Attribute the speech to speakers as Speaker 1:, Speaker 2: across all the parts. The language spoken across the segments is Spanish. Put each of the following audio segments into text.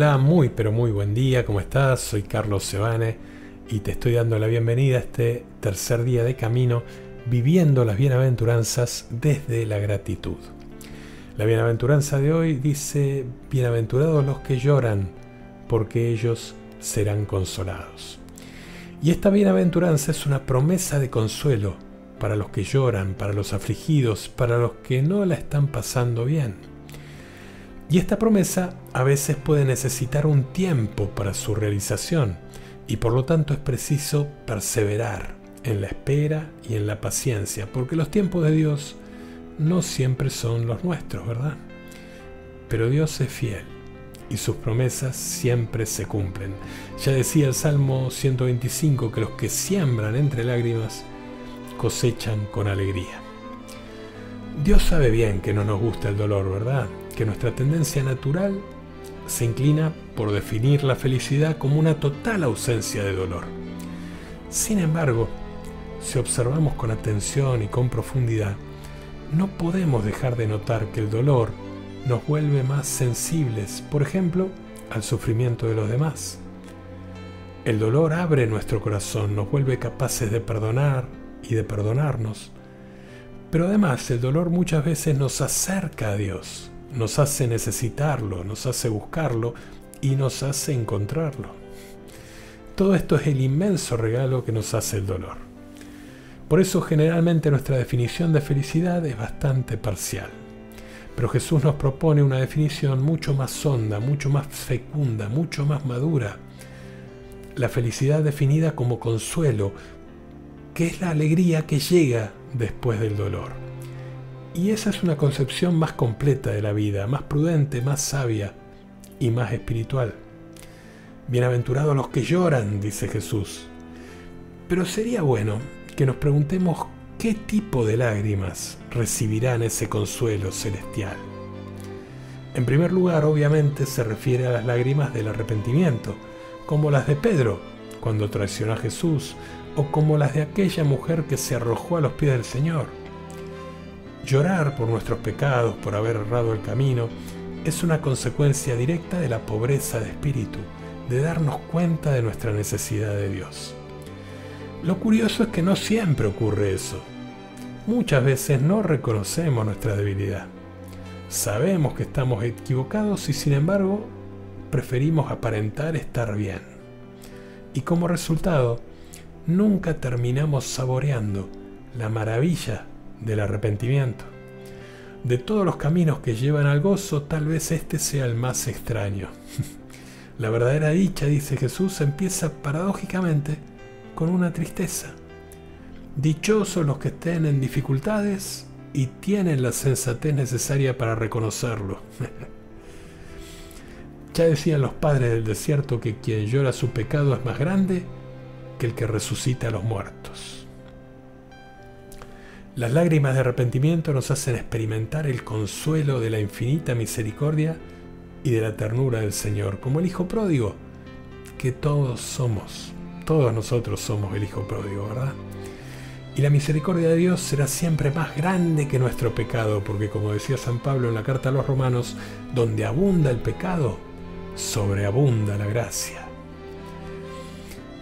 Speaker 1: Hola, muy pero muy buen día, ¿cómo estás? Soy Carlos Sebane y te estoy dando la bienvenida a este tercer día de camino viviendo las bienaventuranzas desde la gratitud. La bienaventuranza de hoy dice: bienaventurados los que lloran, porque ellos serán consolados. Y esta bienaventuranza es una promesa de consuelo para los que lloran, para los afligidos, para los que no la están pasando bien. Y esta promesa a veces puede necesitar un tiempo para su realización y por lo tanto es preciso perseverar en la espera y en la paciencia, porque los tiempos de Dios no siempre son los nuestros, ¿verdad? Pero Dios es fiel y sus promesas siempre se cumplen. Ya decía el Salmo 125 que los que siembran entre lágrimas cosechan con alegría. Dios sabe bien que no nos gusta el dolor, ¿verdad? Que nuestra tendencia natural se inclina por definir la felicidad como una total ausencia de dolor. Sin embargo, si observamos con atención y con profundidad, no podemos dejar de notar que el dolor nos vuelve más sensibles, por ejemplo, al sufrimiento de los demás. El dolor abre nuestro corazón, nos vuelve capaces de perdonar y de perdonarnos. Pero además el dolor muchas veces nos acerca a Dios, nos hace necesitarlo, nos hace buscarlo y nos hace encontrarlo. Todo esto es el inmenso regalo que nos hace el dolor. Por eso generalmente nuestra definición de felicidad es bastante parcial. Pero Jesús nos propone una definición mucho más honda, mucho más fecunda, mucho más madura. La felicidad definida como consuelo, que es la alegría que llega después del dolor. Y esa es una concepción más completa de la vida, más prudente, más sabia y más espiritual. Bienaventurados los que lloran, dice Jesús. Pero sería bueno que nos preguntemos qué tipo de lágrimas recibirán ese consuelo celestial. En primer lugar, obviamente, se refiere a las lágrimas del arrepentimiento, como las de Pedro cuando traicionó a Jesús, o como las de aquella mujer que se arrojó a los pies del Señor. Llorar por nuestros pecados, por haber errado el camino, es una consecuencia directa de la pobreza de espíritu, de darnos cuenta de nuestra necesidad de Dios. Lo curioso es que no siempre ocurre eso. Muchas veces no reconocemos nuestra debilidad. Sabemos que estamos equivocados y sin embargo preferimos aparentar estar bien. Y como resultado, nunca terminamos saboreando la maravilla del arrepentimiento. De todos los caminos que llevan al gozo, tal vez este sea el más extraño. La verdadera dicha, dice Jesús, empieza paradójicamente con una tristeza. Dichosos los que estén en dificultades y tienen la sensatez necesaria para reconocerlo. Ya decían los padres del desierto que quien llora su pecado es más grande que el que resucita a los muertos. Las lágrimas de arrepentimiento nos hacen experimentar el consuelo de la infinita misericordia y de la ternura del Señor, como el Hijo pródigo, que todos nosotros somos el Hijo pródigo, ¿verdad? Y la misericordia de Dios será siempre más grande que nuestro pecado, porque como decía San Pablo en la carta a los Romanos, donde abunda el pecado, sobreabunda la gracia.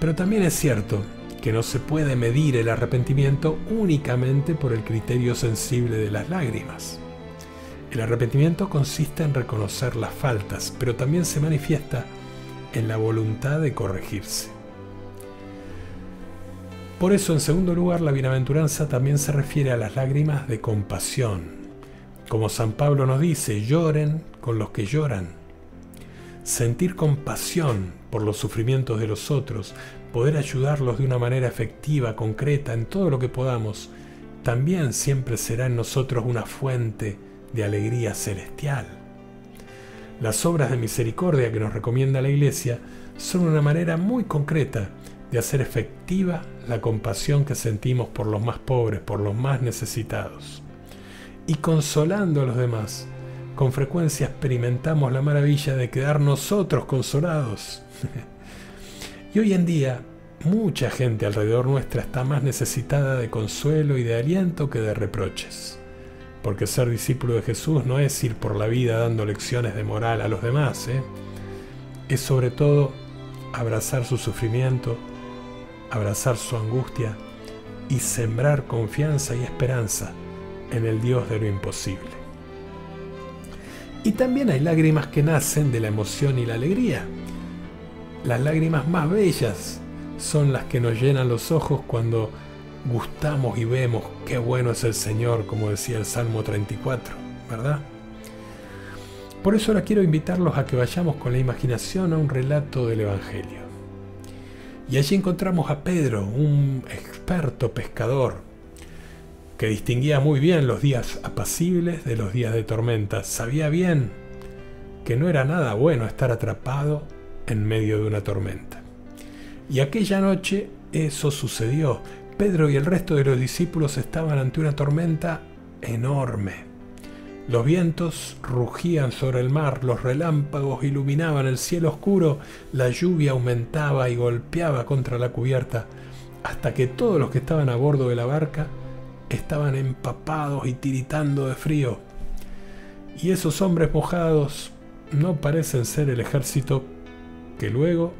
Speaker 1: Pero también es cierto que no se puede medir el arrepentimiento únicamente por el criterio sensible de las lágrimas. El arrepentimiento consiste en reconocer las faltas, pero también se manifiesta en la voluntad de corregirse. Por eso, en segundo lugar, la bienaventuranza también se refiere a las lágrimas de compasión. Como San Pablo nos dice, lloren con los que lloran. Sentir compasión por los sufrimientos de los otros, poder ayudarlos de una manera efectiva, concreta, en todo lo que podamos, también siempre será en nosotros una fuente de alegría celestial. Las obras de misericordia que nos recomienda la Iglesia son una manera muy concreta de hacer efectiva la compasión que sentimos por los más pobres, por los más necesitados. Y consolando a los demás, con frecuencia experimentamos la maravilla de quedar nosotros consolados. Y hoy en día, mucha gente alrededor nuestra está más necesitada de consuelo y de aliento que de reproches. Porque ser discípulo de Jesús no es ir por la vida dando lecciones de moral a los demás, es sobre todo abrazar su sufrimiento, abrazar su angustia y sembrar confianza y esperanza en el Dios de lo imposible. Y también hay lágrimas que nacen de la emoción y la alegría. Las lágrimas más bellas son las que nos llenan los ojos cuando gustamos y vemos qué bueno es el Señor, como decía el Salmo 34, ¿verdad? Por eso ahora quiero invitarlos a que vayamos con la imaginación a un relato del Evangelio. Y allí encontramos a Pedro, un experto pescador, que distinguía muy bien los días apacibles de los días de tormenta. Sabía bien que no era nada bueno estar atrapado en medio de una tormenta. Y aquella noche eso sucedió. Pedro y el resto de los discípulos estaban ante una tormenta enorme. Los vientos rugían sobre el mar, los relámpagos iluminaban el cielo oscuro, la lluvia aumentaba y golpeaba contra la cubierta, hasta que todos los que estaban a bordo de la barca estaban empapados y tiritando de frío. Y esos hombres mojados no parecen ser el ejército que luego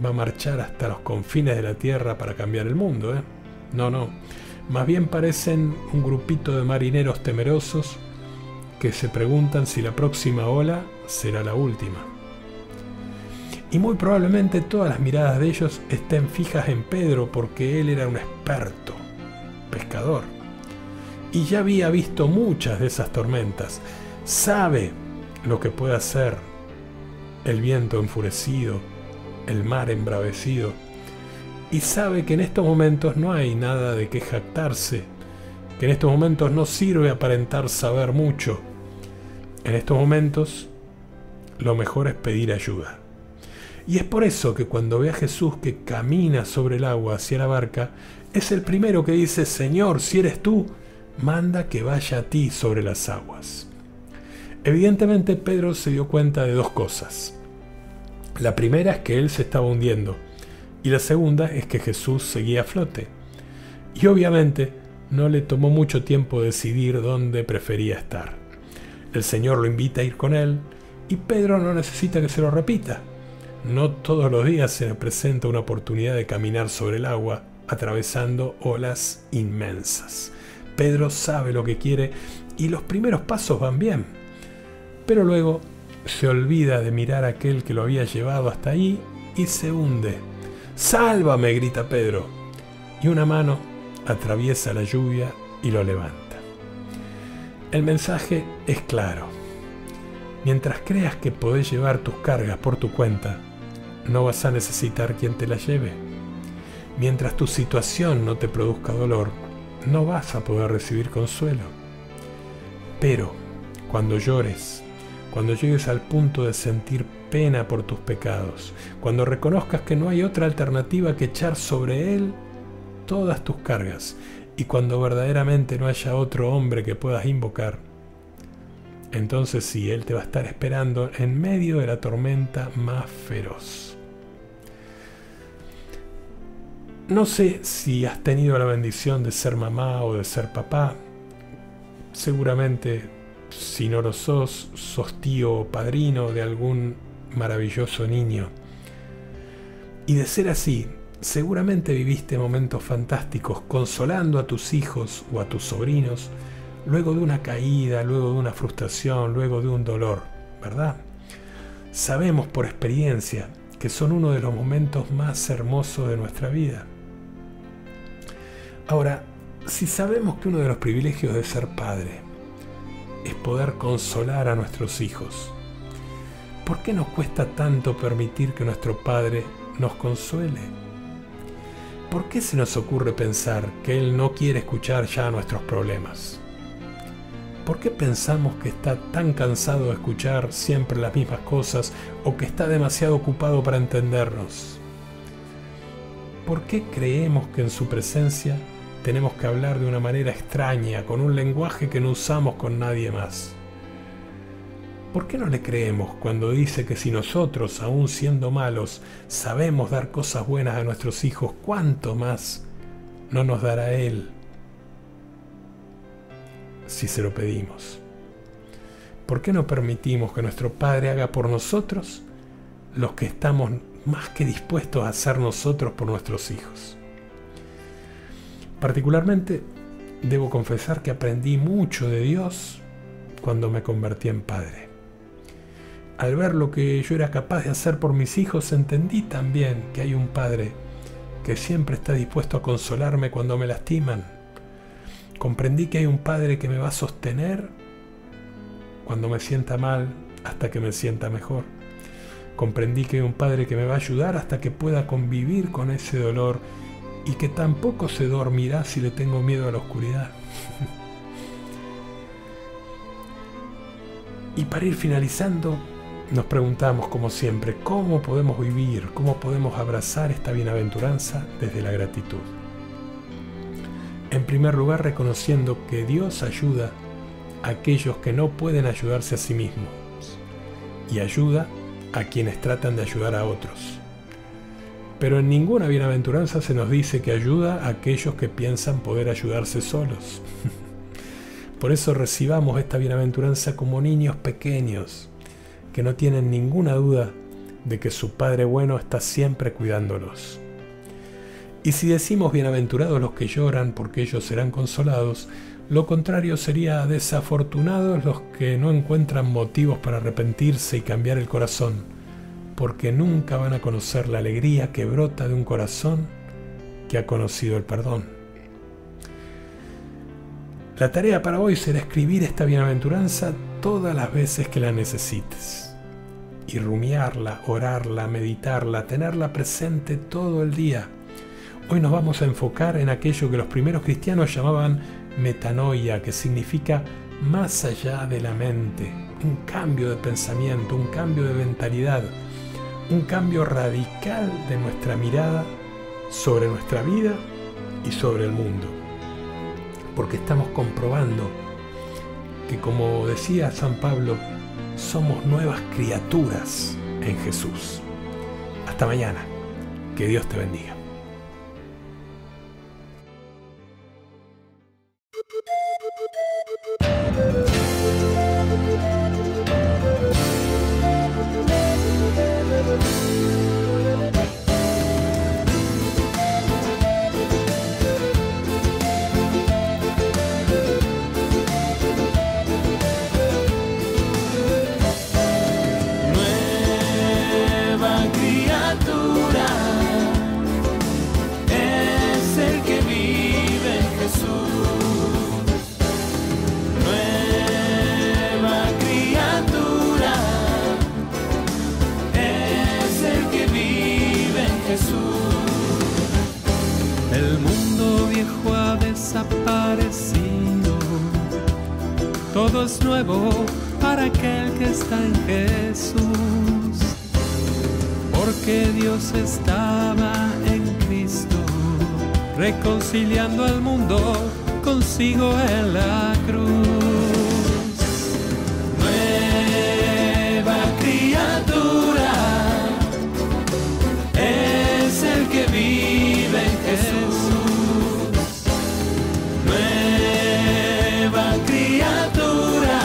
Speaker 1: va a marchar hasta los confines de la tierra para cambiar el mundo, ¿eh? No. Más bien parecen un grupito de marineros temerosos que se preguntan si la próxima ola será la última. Y muy probablemente todas las miradas de ellos estén fijas en Pedro, porque él era un experto pescador y ya había visto muchas de esas tormentas. Sabe lo que puede hacer el viento enfurecido, el mar embravecido, y sabe que en estos momentos no hay nada de qué jactarse, que en estos momentos no sirve aparentar saber mucho. En estos momentos lo mejor es pedir ayuda. Y es por eso que cuando ve a Jesús que camina sobre el agua hacia la barca, es el primero que dice: Señor, si eres tú, manda que vaya a ti sobre las aguas. Evidentemente Pedro se dio cuenta de dos cosas. La primera es que él se estaba hundiendo, y la segunda es que Jesús seguía a flote. Y obviamente no le tomó mucho tiempo decidir dónde prefería estar. El Señor lo invita a ir con él, y Pedro no necesita que se lo repita. No todos los días se le presenta una oportunidad de caminar sobre el agua, atravesando olas inmensas. Pedro sabe lo que quiere y los primeros pasos van bien, pero luego se olvida de mirar a aquel que lo había llevado hasta ahí y se hunde. ¡Sálvame!, grita Pedro, y una mano atraviesa la lluvia y lo levanta. El mensaje es claro. Mientras creas que podés llevar tus cargas por tu cuenta, no vas a necesitar quien te las lleve. Mientras tu situación no te produzca dolor, no vas a poder recibir consuelo. Pero cuando llores, cuando llegues al punto de sentir pena por tus pecados, cuando reconozcas que no hay otra alternativa que echar sobre Él todas tus cargas, y cuando verdaderamente no haya otro hombre que puedas invocar, entonces sí, Él te va a estar esperando en medio de la tormenta más feroz. No sé si has tenido la bendición de ser mamá o de ser papá. Seguramente, si no lo sos, sos tío o padrino de algún maravilloso niño. Y de ser así, seguramente viviste momentos fantásticos consolando a tus hijos o a tus sobrinos luego de una caída, luego de una frustración, luego de un dolor, ¿verdad? Sabemos por experiencia que son uno de los momentos más hermosos de nuestra vida. Ahora, si sabemos que uno de los privilegios de ser padre es poder consolar a nuestros hijos, ¿por qué nos cuesta tanto permitir que nuestro Padre nos consuele? ¿Por qué se nos ocurre pensar que Él no quiere escuchar ya nuestros problemas? ¿Por qué pensamos que está tan cansado de escuchar siempre las mismas cosas o que está demasiado ocupado para entendernos? ¿Por qué creemos que en su presencia tenemos que hablar de una manera extraña, con un lenguaje que no usamos con nadie más? ¿Por qué no le creemos cuando dice que si nosotros, aún siendo malos, sabemos dar cosas buenas a nuestros hijos, cuánto más no nos dará Él si se lo pedimos? ¿Por qué no permitimos que nuestro Padre haga por nosotros los que estamos más que dispuestos a hacer nosotros por nuestros hijos. Particularmente, debo confesar que aprendí mucho de Dios cuando me convertí en padre. Al ver lo que yo era capaz de hacer por mis hijos, entendí también que hay un padre que siempre está dispuesto a consolarme cuando me lastiman. Comprendí que hay un padre que me va a sostener cuando me sienta mal hasta que me sienta mejor. Comprendí que hay un padre que me va a ayudar hasta que pueda convivir con ese dolor y que tampoco se dormirá si le tengo miedo a la oscuridad. Y para ir finalizando, nos preguntamos, como siempre, ¿cómo podemos vivir, cómo podemos abrazar esta bienaventuranza desde la gratitud? En primer lugar, reconociendo que Dios ayuda a aquellos que no pueden ayudarse a sí mismos y ayuda a quienes tratan de ayudar a otros. Pero en ninguna bienaventuranza se nos dice que ayuda a aquellos que piensan poder ayudarse solos. Por eso recibamos esta bienaventuranza como niños pequeños, que no tienen ninguna duda de que su Padre bueno está siempre cuidándolos. Y si decimos bienaventurados los que lloran, porque ellos serán consolados, lo contrario sería desafortunados los que no encuentran motivos para arrepentirse y cambiar el corazón, porque nunca van a conocer la alegría que brota de un corazón que ha conocido el perdón. La tarea para hoy será escribir esta bienaventuranza todas las veces que la necesites, y rumiarla, orarla, meditarla, tenerla presente todo el día. Hoy nos vamos a enfocar en aquello que los primeros cristianos llamaban metanoia, que significa más allá de la mente, un cambio de pensamiento, un cambio de mentalidad, un cambio radical de nuestra mirada sobre nuestra vida y sobre el mundo. Porque estamos comprobando que, como decía San Pablo, somos nuevas criaturas en Jesús. Hasta mañana. Que Dios te bendiga.
Speaker 2: El mundo viejo ha desaparecido, todo es nuevo para aquel que está en Jesús, porque Dios estaba en Cristo, reconciliando al mundo consigo en la cruz. Nueva criatura es el que vive en Jesús. Nueva criatura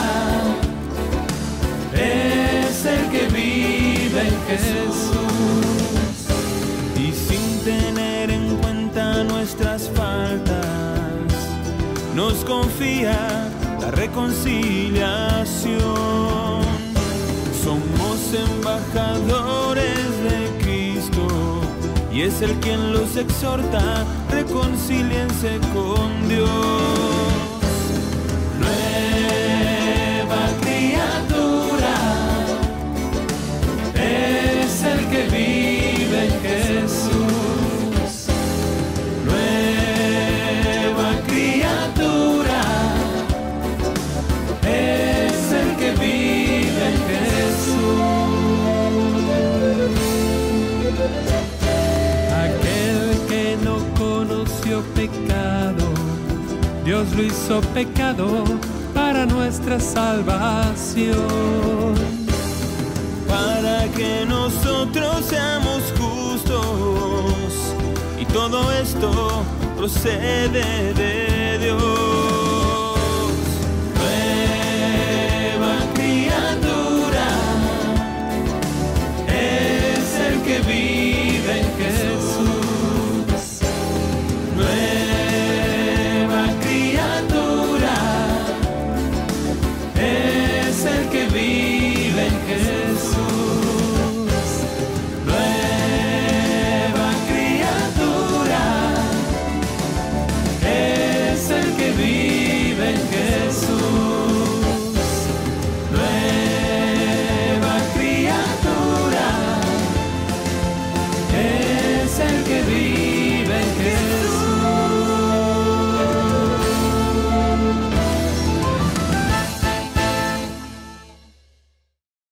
Speaker 2: es el que vive en Jesús. Y sin tener en cuenta nuestras faltas, nos confía la reconciliación. Somos embajadores de Cristo y es Él quien los exhorta, reconcíliense con Dios. Nueva criatura es el que vive en Jesús. Nueva criatura es el que vive en Jesús. Aquel que no conoció pecado, Dios lo hizo pecado para nuestra salvación, para que nosotros seamos justos, y todo esto procede de Dios.